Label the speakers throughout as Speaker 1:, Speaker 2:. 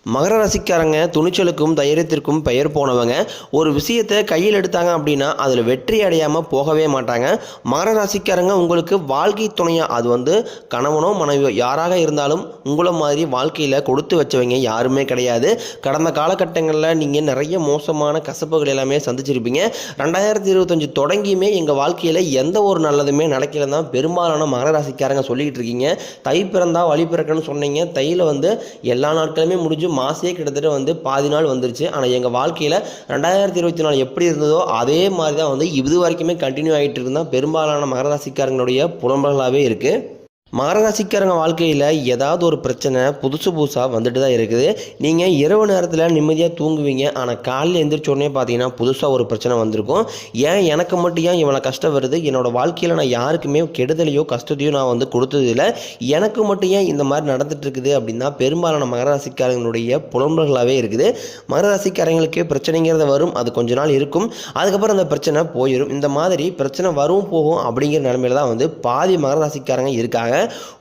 Speaker 1: மகர ராசிக்காரங்க துணிச்சலுக்கும் தைரியத்திற்கும் பெயர் போனவங்க. ஒரு விஷயத்தை கையில் எடுத்தாங்க அப்படின்னா அதில் வெற்றி அடையாமல் போகவே மாட்டாங்க. மகர ராசிக்காரங்க உங்களுக்கு வாழ்க்கை துணையாக, அது கணவனோ மனைவியோ யாராக இருந்தாலும் உங்களை மாதிரி வாழ்க்கையில் கொடுத்து வச்சவங்க யாருமே கிடையாது. கடந்த காலகட்டங்களில் நீங்கள் நிறைய மோசமான கசப்புகள் எல்லாமே சந்திச்சிருப்பீங்க. 2025 தொடங்கியுமே எங்கள் வாழ்க்கையில் எந்த ஒரு நல்லதுமே நடக்கலன்னு தான் பெரும்பாலான மகர ராசிக்காரங்க சொல்லிக்கிட்டு இருக்கீங்க. தை பிறந்தா வழி பிறக்கணும்னு சொன்னீங்க. தையில் எல்லா நாட்களுமே முடிஞ்சு மாசே கிட்டத்தட்ட பாதி நாள் வந்துருச்சு. ஆனால் எங்கள் வாழ்க்கையில் 2024 எப்படி இருந்ததோ அதே மாதிரி தான் இது வரைக்குமே கண்டினியூ ஆகிட்டு இருந்தால் பெரும்பாலான மகர ராசிக்காரங்களுடைய புலம்பல்களாகவே இருக்குது. மகர ராசிக்காரங்க வாழ்க்கையில் ஏதாவது ஒரு பிரச்சனை புதுசாக வந்துட்டு தான் இருக்குது. நீங்கள் இரவு நேரத்தில் நிம்மதியாக தூங்குவீங்க, ஆனால் காலையில் எழுந்திரிச்சோடனே பார்த்தீங்கன்னா புதுசாக ஒரு பிரச்சனை வந்திருக்கும். ஏன் எனக்கு மட்டும் ஏன் இவ்வளோ கஷ்டம் வருது, என்னோடய வாழ்க்கையில் நான் யாருக்குமே கெடுதலையோ கஷ்டத்தையோ நான் கொடுத்ததில்லை, எனக்கு மட்டும் ஏன் இந்த மாதிரி நடந்துட்டு இருக்குது அப்படின்னா பெரும்பாலான மகர ராசிக்காரங்களுடைய புலம்பல்களாகவே இருக்குது. மகர ராசிக்காரங்களுக்கு பிரச்சனைங்கிறத வரும், அது கொஞ்ச நாள் இருக்கும், அதுக்கப்புறம் அந்த பிரச்சனை போயிடும். இந்த மாதிரி பிரச்சனை வரும் போகும் அப்படிங்கிற நிலைமையில தான் பாதி மகர ராசிக்காரங்க இருக்காங்க.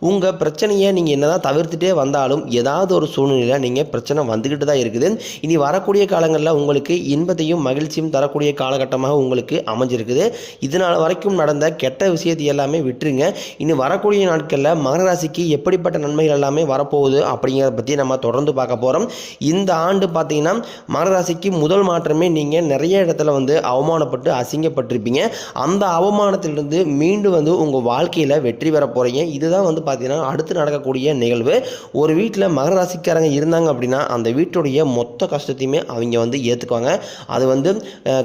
Speaker 1: உங்கள் பிரச்சனையை நீங்கள் என்னதான் தவிர்த்துட்டே வந்தாலும் ஏதாவது ஒரு சூழ்நிலையில் நீங்கள் பிரச்சனை வந்துக்கிட்டு தான் இருக்குது. இனி வரக்கூடிய காலங்களில் உங்களுக்கு இன்பத்தையும் மகிழ்ச்சியும் தரக்கூடிய காலகட்டமாக உங்களுக்கு அமைஞ்சிருக்குது. இதனால் வரைக்கும் நடந்த கெட்ட விஷயத்தை எல்லாமே விட்டுருங்க. இனி வரக்கூடிய நாட்களில் மகர ராசிக்கு எப்படிப்பட்ட நன்மைகள் எல்லாமே வரப்போகுது அப்படிங்கிறத பற்றி நம்ம தொடர்ந்து பார்க்க போகிறோம். இந்த ஆண்டு பார்த்தீங்கன்னா மகர ராசிக்கு முதல் மாற்றமே நீங்கள் நிறைய இடத்துல அவமானப்பட்டு அசிங்கப்பட்டிருப்பீங்க. அந்த அவமானத்திலிருந்து மீண்டும் உங்கள் வாழ்க்கையில் வெற்றி பெற போகிறீங்க. இதுதான் பார்த்தீங்கன்னா அடுத்து நடக்கக்கூடிய நிகழ்வு. ஒரு வீட்டில் மகர ராசிக்காரங்க இருந்தாங்க அப்படின்னா அந்த வீட்டுடைய மொத்த கஷ்டத்தையுமே அவங்க ஏற்றுக்குவாங்க. அது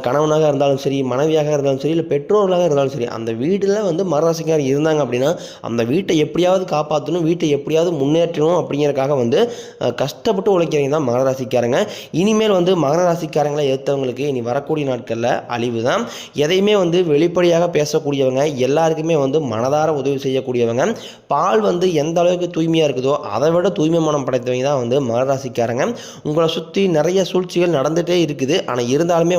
Speaker 1: கணவனாக இருந்தாலும் சரி, மனைவியாக இருந்தாலும் சரி, இல்லை பெற்றோர்களாக இருந்தாலும் சரி, அந்த வீட்டில் மகர ராசிக்காரங்க இருந்தாங்க அப்படின்னா அந்த வீட்டை எப்படியாவது காப்பாற்றணும், வீட்டை எப்படியாவது முன்னேற்றணும் அப்படிங்கிறதுக்காக கஷ்டப்பட்டு உழைக்கிறவங்க தான் மகர ராசிக்காரங்க. இனிமேல் மகர ராசிக்காரங்களை ஏற்றவங்களுக்கு இனி வரக்கூடிய நாட்களில் அழிவு தான். எதையுமே வெளிப்படையாக பேசக்கூடியவங்க, எல்லாருக்குமே மனதார உதவி செய்யக்கூடியவங்க. பால் எந்த அளவுக்கு தூய்மையாக இருக்குதோ அதை விட தூய்மை மனம் படைத்தவங்க தான் மகர ராசிக்காரங்க. உங்களை சுற்றி நிறைய சூழ்ச்சிகள் நடந்துகிட்டே இருக்குது. ஆனால் இருந்தாலுமே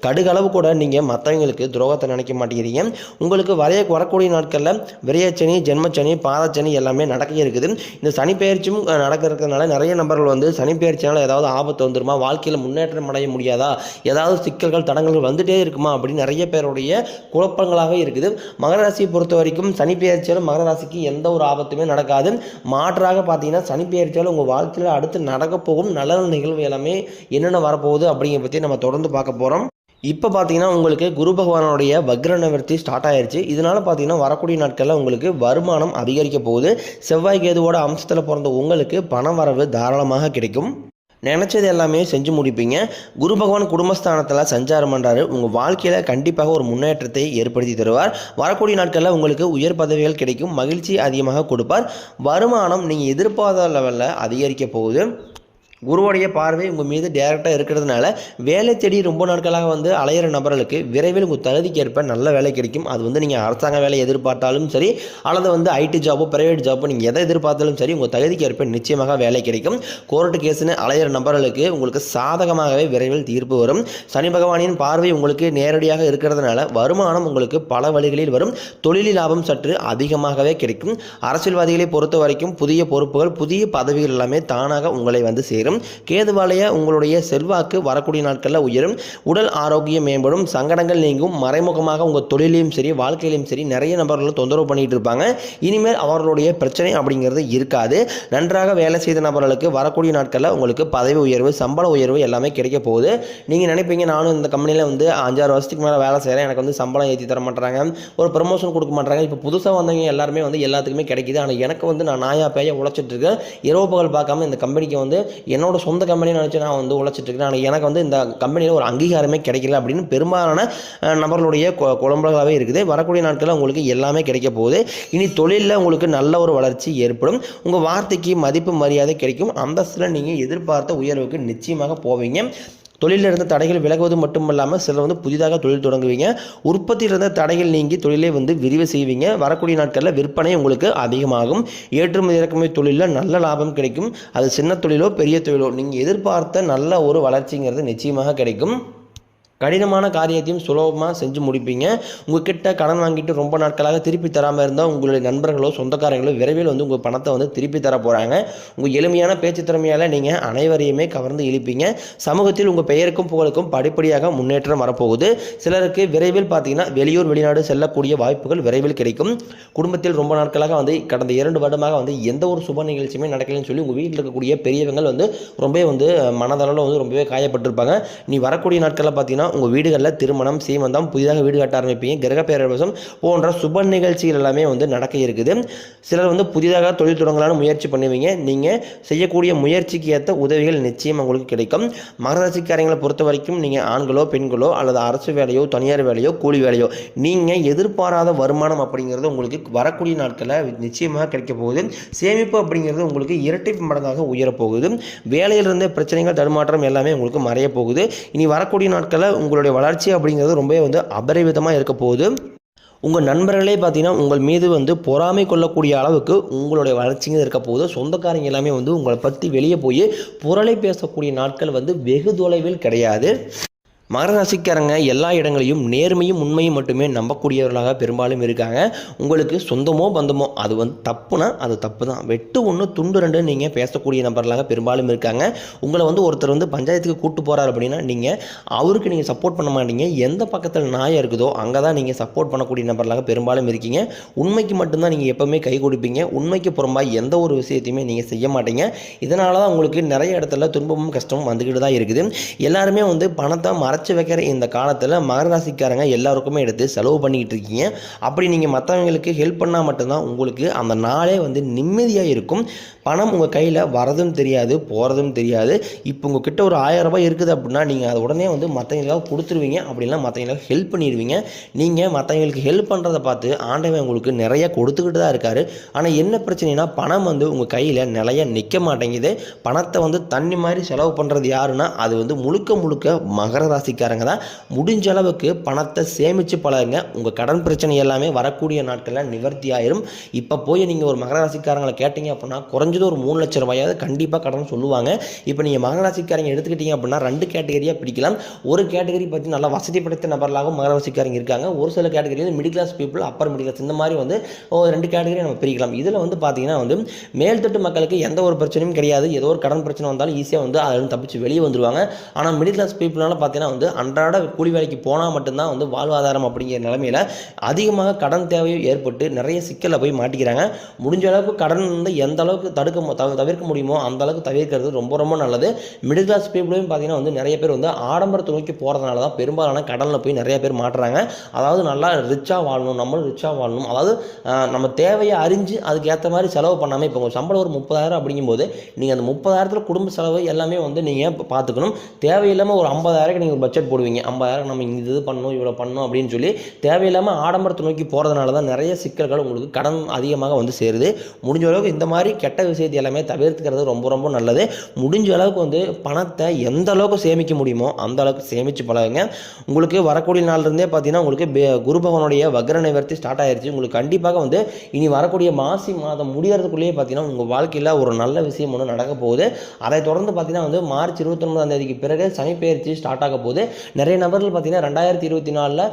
Speaker 1: கடுகளவு கூட நீங்கள் மற்றவங்களுக்கு துரோகத்தை நினைக்க மாட்டேங்கிறீங்க. உங்களுக்கு வரக்கூடிய நாட்களில் விரையச்சனி, ஜென்மச்சனி, பாதச்சனி எல்லாமே நடக்க இருக்குது. இந்த சனி பெயர்ச்சியும் நடக்கிறதுனால நிறைய நபர்கள் சனி பெயர்ச்சியால் ஏதாவது ஆபத்து வந்துருமா, வாழ்க்கையில் முன்னேற்றம் அடைய முடியாதா, ஏதாவது சிக்கல்கள் தடங்கல்கள் வந்துட்டே இருக்குமா அப்படின்னு நிறைய பேருடைய குழப்பங்களாக இருக்குது. மகர ராசியை பொறுத்த வரைக்கும் சனி பெயர்ச்சியால் மகர ராசிக்கு எந்த ஒரு ஆபத்துமே நடக்காது. மாற்றாக பார்த்தீங்கன்னா சனி பெயர்ச்சியால் உங்கள் வாழ்க்கையில் அடுத்து நடக்க போகும் நல்ல நிகழ்வு எல்லாமே என்னென்ன வரப்போகுது அப்படிங்கிற பற்றி நம்ம தொடர்ந்து பார்க்க போகிறோம். இப்போ பார்த்தீங்கன்னா உங்களுக்கு குரு பகவானுடைய வக்ர நிவர்த்தி ஸ்டார்ட் ஆயிடுச்சு. இதனால் பார்த்தீங்கன்னா வரக்கூடிய நாட்களில் உங்களுக்கு வருமானம் அதிகரிக்க போகுது. செவ்வாய் கேதுவோட அம்சத்தில் பிறந்த உங்களுக்கு பண வரவு தாராளமாக கிடைக்கும். நினச்சது எல்லாமே செஞ்சு முடிப்பீங்க. குரு பகவான் குடும்பஸ்தானத்தில் சஞ்சாரம் பண்ணுறாரு. உங்கள் வாழ்க்கையில் கண்டிப்பாக ஒரு முன்னேற்றத்தை ஏற்படுத்தி தருவார். வரக்கூடிய நாட்களில் உங்களுக்கு உயர் பதவிகள் கிடைக்கும், மகிழ்ச்சி அதிகமாக கொடுப்பார். வருமானம் நீங்கள் எதிர்பார்த்த லெவலில் அதிகரிக்க போகுது. குருவுடைய பார்வை உங்கள் மீது டைரெக்டாக இருக்கிறதுனால வேலை தேடி ரொம்ப நாட்களாக அலையிற நபர்களுக்கு விரைவில் உங்கள் தகுதிக்கு ஏற்ப நல்ல வேலை கிடைக்கும். அது நீங்கள் அரசாங்க வேலை எதிர்பார்த்தாலும் சரி, அல்லது ஐடி ஜாபோ பிரைவேட் ஜாபோ நீங்கள் எதை எதிர்பார்த்தாலும் சரி, உங்கள் தகுதிக்கு ஏற்ப நிச்சயமாக வேலை கிடைக்கும். கோர்ட்டு கேஸுன்னு அலையிற நபர்களுக்கு உங்களுக்கு சாதகமாகவே விரைவில் தீர்ப்பு வரும். சனி பகவானின் பார்வை உங்களுக்கு நேரடியாக இருக்கிறதுனால வருமானம் உங்களுக்கு பல வழிகளில் வரும். தொழில் லாபம் சற்று அதிகமாகவே கிடைக்கும். அரசியல்வாதிகளை பொறுத்த வரைக்கும் புதிய பொறுப்புகள், புதிய பதவிகள் எல்லாமே தானாக உங்களை சேரும். கேதுவாலய உங்களுடைய செல்வாக்கு வரக்கூடிய நாட்களில் உயரும். உடல் ஆரோக்கியம் மேம்படும். சங்கடங்கள் நீங்கும். மறைமுகமாக உங்கள் தொழிலையும் சரி, வாழ்க்கையிலையும் சரி நிறைய நபர்கள் தொந்தரவு பண்ணிட்டு இருப்பாங்க. இனிமேல் அவர்களுடைய பிரச்சனை அப்படிங்கிறது இருக்காது. நன்றாக வேலை செய்த நபர்களுக்கு வரக்கூடிய நாட்களில் உங்களுக்கு பதவி உயர்வு, சம்பள உயர்வு எல்லாமே கிடைக்க போகுது. நீங்கள் நினைப்பீங்க, நானும் இந்த கம்பெனியில் 5-6 வருஷத்துக்கு மேலே வேலை செய்கிறேன், எனக்கு சம்பளம் ஏற்றி தர மாட்டாங்க, ஒரு ப்ரமோஷன் கொடுக்க மாட்டாங்க. இப்போ புதுசாக வந்தவங்க எல்லாருமே எல்லாத்துக்குமே கிடைக்குது. ஆனால் எனக்கு நான் நாயா பேய உழைச்சிட்டு இருக்கேன். இரவு பகல் பார்க்காம இந்த கம்பெனிக்கு என்னோட சொந்த கம்பெனி நினச்சி நான் உழைச்சிட்டு இருக்கேன். ஆனால் எனக்கு இந்த கம்பெனியில் ஒரு அங்கீகாரமே கிடைக்கல அப்படின்னு பெரும்பாலான நபர்களுடைய குழம்புகளாகவே இருக்குது. வரக்கூடிய நாட்களில் உங்களுக்கு எல்லாமே கிடைக்க போகுது. இனி தொழிலில் உங்களுக்கு நல்ல ஒரு வளர்ச்சி ஏற்படும். உங்கள் வார்த்தைக்கு மதிப்பு மரியாதை கிடைக்கும். அந்தஸ்தில் நீங்கள் எதிர்பார்த்த உயர்வுக்கு நிச்சயமாக போவீங்க. தொழிலில் இருந்த தடைகள் விலகுவது மட்டும் இல்லாமல் சிலர் புதிதாக தொழில் தொடங்குவீங்க. உற்பத்தியில் இருந்த தடைகள் நீங்கி தொழிலை விரிவு செய்வீங்க. வரக்கூடிய நாட்களில் விற்பனை உங்களுக்கு அதிகமாகும். ஏற்றுமதி இறக்குமதி தொழிலில் நல்ல லாபம் கிடைக்கும். அது சின்ன தொழிலோ பெரிய தொழிலோ நீங்கள் எதிர்பார்த்த நல்ல ஒரு வளர்ச்சிங்கிறது நிச்சயமாக கிடைக்கும். கடினமான காரியத்தையும் சுலபமாக செஞ்சு முடிப்பீங்க. உங்ககிட்ட கடன் வாங்கிட்டு ரொம்ப நாட்களாக திருப்பி தராமல் இருந்தால் உங்களுடைய நண்பர்களோ சொந்தக்காரங்களோ விரைவில் வந்து உங்கள் பணத்தை வந்து திருப்பி தர போகிறாங்க. உங்கள் எளிமையான பேச்சு திறமையால் நீங்கள் அனைவரையுமே கவர்ந்து இழுப்பீங்க. சமூகத்தில் உங்கள் பெயருக்கும் புகழுக்கும் படிப்படியாக முன்னேற்றம் வரப்போகுது. சிலருக்கு விரைவில் பார்த்தீங்கன்னா வெளியூர் வெளிநாடு செல்லக்கூடிய வாய்ப்புகள் விரைவில் கிடைக்கும். குடும்பத்தில் ரொம்ப நாட்களாக வந்து கடந்த 2 வருடமாக வந்து எந்த ஒரு சுப நிகழ்ச்சியுமே நடக்கலைன்னு சொல்லி உங்கள் வீட்டில் இருக்கக்கூடிய பெரியவங்கள் வந்து ரொம்பவே வந்து மனதளவில் வந்து ரொம்பவே காயப்பட்டிருப்பாங்க. நீ வரக்கூடிய நாட்களில் பார்த்தீங்கன்னா உங்கள் வீடுகளில் திருமணம், சீமந்தம், புதிதாக வீடு கட்ட ஆரம்பிப்பீங்க. கிரக பேரவசம் போன்ற சுப நிகழ்ச்சிகள் எல்லாமே வந்து நடக்க இருக்குது. சிலர் வந்து புதிதாக தொழில் தொடங்கலான்னு முயற்சி பண்ணுவீங்க. நீங்கள் செய்யக்கூடிய முயற்சிக்கு ஏற்ற உதவிகள் நிச்சயம் உங்களுக்கு கிடைக்கும். மகர ராசிக்காரங்களை பொறுத்த வரைக்கும் நீங்கள் ஆண்களோ பெண்களோ அல்லது அரசு வேலையோ தனியார் வேலையோ கூலி வேலையோ நீங்கள் எதிர்பாராத வருமானம் அப்படிங்கிறது உங்களுக்கு வரக்கூடிய நாட்களில் நிச்சயமாக கிடைக்க போகுது. சேமிப்பு அப்படிங்கிறது உங்களுக்கு இரட்டிப்பு மடங்காக உயரப்போகுது. வேலையில் இருந்த பிரச்சனைகள் தடுமாற்றம் எல்லாமே உங்களுக்கு மறைய போகுது. இனி வரக்கூடிய நாட்களில் உங்களுடைய வளர்ச்சி அப்படிங்கிறது ரொம்பவே வந்து அபரிவிதமாக இருக்க போகுது. உங்கள் நண்பர்களே பார்த்தீங்கன்னா உங்கள் மீது வந்து பொறாமை கொள்ளக்கூடிய அளவுக்கு உங்களுடைய வளர்ச்சிங்க இருக்க போகுது. சொந்தக்காரங்க எல்லாமே வந்து உங்களை பற்றி வெளியே போய் புரளை பேசக்கூடிய நாட்கள் வந்து வெகு தொலைவில் கிடையாது. மகர ராசிக்காரங்க எல்லா இடங்களையும் நேர்மையும் உண்மையும் மட்டுமே நம்பக்கூடியவர்களாக பெரும்பாலும் இருக்காங்க. உங்களுக்கு சொந்தமோ பந்தமோ அது வந்து தப்புனா அது தப்பு தான். வெட்டு ஒன்று துண்டு ரெண்டு நீங்கள் பேசக்கூடிய நபர்களாக பெரும்பாலும் இருக்காங்க. உங்களை வந்து ஒருத்தர் வந்து பஞ்சாயத்துக்கு கூட்டு போகிறார் அப்படின்னா நீங்கள் அவருக்கு நீங்கள் சப்போர்ட் பண்ண மாட்டீங்க. எந்த பக்கத்தில் நாயம் இருக்குதோ அங்கே தான் நீங்கள் சப்போர்ட் பண்ணக்கூடிய நபர்களாக பெரும்பாலும் இருக்கீங்க. உண்மைக்கு மட்டும்தான் நீங்கள் எப்போவுமே கை கொடுப்பீங்க. உண்மைக்கு புறம்பாக எந்த ஒரு விஷயத்தையுமே நீங்கள் செய்ய மாட்டீங்க. இதனால தான் உங்களுக்கு நிறைய இடத்துல துன்பமும் கஷ்டமும் வந்துக்கிட்டு தான் இருக்குது. எல்லாருமே வந்து பணத்தை மறைச்சு வைக்கிற இந்த காலத்தில் மகர ராசிக்காரங்க எல்லாருக்குமே எடுத்து செலவு பண்ணிக்கிட்டு இருக்கீங்க. அப்படி நீங்கள் மற்றவங்களுக்கு ஹெல்ப் பண்ணால் மட்டும்தான் உங்களுக்கு அந்த நாளே வந்து நிம்மதியாக இருக்கும். பணம் உங்கள் கையில் வரதும் தெரியாது போகிறதும் தெரியாது. இப்போ உங்கள் கிட்ட ஒரு 1000 ரூபாய் இருக்குது அப்படின்னா நீங்கள் அதை உடனே வந்து மற்றவங்களுக்காக கொடுத்துருவீங்க. அப்படின்னா மற்றவங்களுக்கு ஹெல்ப் பண்ணிடுவீங்க. நீங்கள் மற்றவங்களுக்கு ஹெல்ப் பண்ணுறதை பார்த்து ஆண்டவன் உங்களுக்கு நிறைய கொடுத்துக்கிட்டு தான் இருக்காரு. ஆனால் என்ன பிரச்சனைனா பணம் வந்து உங்கள் கையில் நிலைய நிற்க மாட்டேங்குது. பணத்தை வந்து தண்ணி மாதிரி செலவு பண்ணுறது யாருன்னா அது வந்து முழுக்க முழுக்க மகர ராசிக்காரங்க தான். முடிஞ்ச அளவுக்கு பணத்தை சேமித்து பழகுங்க. உங்கள் கடன் பிரச்சனை எல்லாமே வரக்கூடிய நாட்களில் நிவர்த்தி ஆயிரும். இப்போ போய் நீங்கள் ஒரு மகர ராசிக்காரங்களை கேட்டீங்க அப்படின்னா குறைஞ்சது ஒரு 3 லட்சம் ரூபாயாவது கண்டிப்பாக கடன் சொல்லுவாங்க. இப்போ நீங்கள் மகர ராசிக்காரங்க எடுத்துக்கிட்டீங்க அப்படின்னா 2 கேட்டகரியாக பிடிக்கலாம். ஒரு கேட்டகரி பற்றி நல்லா வசதி படைத்த நபர்களாகவும் மகர ராசிக்காரங்க இருக்காங்க. ஒரு சில கேட்டகரி வந்து middle class people, upper middle class, இந்த மாதிரி வந்து 2 கேட்டகரி நம்ம பிரிக்கலாம். இதில் வந்து பார்த்தீங்கன்னா வந்து மேல்தட்டு மக்களுக்கு எந்த ஒரு பிரச்சனையும் கிடையாது. ஏதோ ஒரு கடன் பிரச்சனை வந்தாலும் ஈஸியாக வந்து அதில் தப்பிச்சு வெளியே வந்துடுவாங்க. ஆனால் மிடில் கிளாஸ் பீப்புளால் பார்த்தீங்கன்னா வந்து அன்றாட கூலி வேலைக்கு போனால் மட்டும்தான் வந்து வாழ்வாதாரம் அப்படிங்கிற நிலைமையில் அதிகமாக கடன் தேவையும் ஏற்பட்டு நிறைய சிக்கலில் போய் மாட்டிக்கிறாங்க. முடிஞ்ச அளவுக்கு கடன் வந்து எந்த அளவுக்கு தவிர்க்க முடியுமோ அந்த அளவுக்கு தவிர்க்கிறது ரொம்ப ரொம்ப நல்லது. மிடில் கிளாஸ் பீப்புளையும் பார்த்தீங்கன்னா வந்து நிறைய பேர் வந்து ஆடம்பரத்தை நோக்கி போகிறதுனால தான் பெரும்பாலான கடனில் போய் நிறைய பேர் மாட்டுறாங்க. அதாவது நல்லா ரிச்சாக வாழணும், நம்மளும் ரிச்சாக வாழணும். அதாவது நம்ம தேவையை அறிஞ்சு அதுக்கு ஏற்ற மாதிரி செலவு பண்ணாமல் இப்போ உங்கள் சம்பளம் ஒரு 30,000 அப்படிங்கும்போது நீங்கள் அந்த 30,000 குடும்ப செலவு எல்லாமே வந்து நீங்கள் பார்த்துக்கணும். தேவையில்லாமல் ஒரு 50,000 நீங்கள் ஒரு பட்ஜெட் போடுவீங்க. 50,000 நம்ம இது பண்ணணும் இவ்வளோ பண்ணணும் அப்படின்னு சொல்லி தேவையில்லாமல் ஆடம்பரத்தை நோக்கி போகிறதுனால தான் நிறைய சிக்கல்கள் உங்களுக்கு கடன் அதிகமாக வந்து சேருது. முடிஞ்ச அளவுக்கு இந்த மாதிரி கெட்ட விஷயத்தை எல்லாமே தவிர்த்துக்கிறது ரொம்ப ரொம்ப நல்லது. முடிஞ்ச அளவுக்கு வந்து பணத்தை எந்த அளவுக்கு சேமிக்க முடியுமோ அந்த அளவுக்கு சேமித்து பழகுங்க. உங்களுக்கு வரக்கூடிய நாள்லேருந்தே பார்த்தீங்கன்னா உங்களுக்கு குரு பகவானுடைய வக்ர நிவர்த்தி ஸ்டார்ட் ஆயிடுச்சு. உங்களுக்கு கண்டிப்பாக வந்து இனி வரக்கூடிய மாசி மாதம் முடியறதுக்குள்ளேயே பார்த்தீங்கன்னா உங்கள் வாழ்க்கையில் ஒரு நல்ல விஷயம் ஒன்று நடக்க போகுது. அதை தொடர்ந்து பார்த்தீங்கன்னா வந்து மார்ச் 29ஆம் தேதிக்கு பிறகு சனி பெயர்ச்சி ஸ்டார்ட் ஆக போகுது. நிறைய நபர்கள் பார்த்தீங்கன்னா 2024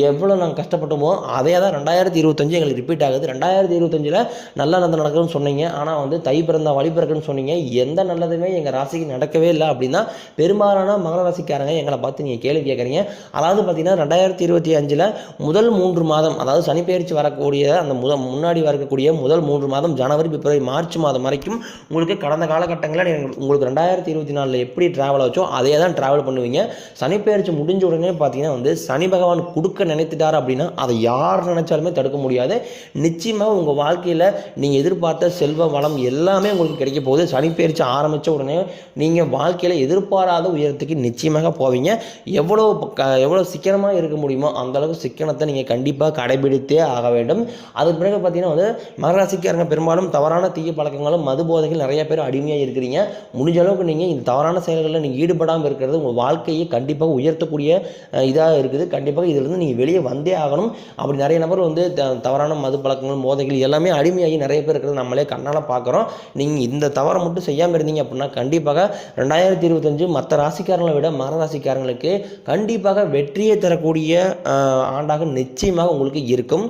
Speaker 1: எவ்வளோ நாங்கள் கஷ்டப்பட்டோமோ அதே தான் 2025 எங்களுக்கு ரிப்பீட் ஆகுது. 2025 நல்லா நடக்குதுன்னு சொன்னீங்க, ஆனால் வந்து தை பிறந்தா வழி பிறக்குன்னு சொன்னீங்க. எந்த நல்லதுமே எங்கள் ராசிக்கு நடக்கவே இல்லை அப்படின்னா பெரும்பாலான மகர ராசிக்காரங்க எங்களை பார்த்து நீங்கள் கேள்வி கேட்குறீங்க. அதாவது பார்த்தீங்கன்னா 2025 முதல் 3 மாதம், அதாவது சனி பெயர்ச்சி வரக்கூடிய அந்த முன்னாடி வரக்கூடிய முதல் 3 மாதம் ஜனவரி, பிப்ரவரி, மார்ச் மாதம் வரைக்கும் உங்களுக்கு கடந்த காலகட்டங்களில் உங்களுக்கு 2024 எப்படி ட்ராவல் ஆச்சோ அதே தான் ட்ராவல் பண்ணுவீங்க. சனி பெயர்ச்சி முடிஞ்ச உடனே பார்த்தீங்கன்னா வந்து சனி பகவான் கொடுக்க நினைத்துட்டார் அப்படின்னா அதை யார் நினைச்சாலுமே தடுக்க முடியாது. நிச்சயமாக உங்கள் வாழ்க்கையில் நீங்கள் எதிர்பார்த்த செல்வ வளம் எல்லாமே உங்களுக்கு கிடைக்க போகுது. சனி பெயர்ச்சி ஆரம்பித்த உடனே நீங்கள் வாழ்க்கையில் எதிர்பாராத உயரத்துக்கு நிச்சயமாக போவீங்க. எவ்வளோ சிக்கனமாக இருக்க முடியுமோ அந்தளவுக்கு சிக்கனத்தை நீங்கள் கண்டிப்பாக கடைபிடித்தே ஆக வேண்டும். அதுக்கு பிறகு பார்த்தீங்கன்னா வந்து மகராசிக்காரங்க பெரும்பாலும் தவறான தீய பழக்கங்களும் மது போதைகள் நிறைய பேர் அடிமையாக இருக்கிறீங்க. முடிஞ்ச அளவுக்கு நீங்கள் இந்த தவறான செயல்களில் நீங்கள் ஈடுபடாமல் இருக்கிறது உங்கள் வாழ்க்கையை கண்டிப்பாக கண்டிப்பாக உயர்த்தக்கூடிய இதாக இருக்குது. கண்டிப்பாக இதிலிருந்து நீங்கள் வெளியே வந்தே ஆகணும். அப்படி நிறைய நபர் வந்து தவறான மது பழக்கங்கள், மோதைகள் எல்லாமே அடிமையாகி நிறைய பேர் இருக்கிறது நம்மளே கண்ணால் பார்க்குறோம். நீங்கள் இந்த தவறை மட்டும் செய்யாமல் இருந்தீங்க அப்படின்னா கண்டிப்பாக 2025 மற்ற ராசிக்காரங்களை விட மகர ராசிக்காரங்களுக்கு கண்டிப்பாக வெற்றியை தரக்கூடிய ஆண்டாக நிச்சயமாக உங்களுக்கு இருக்கும்.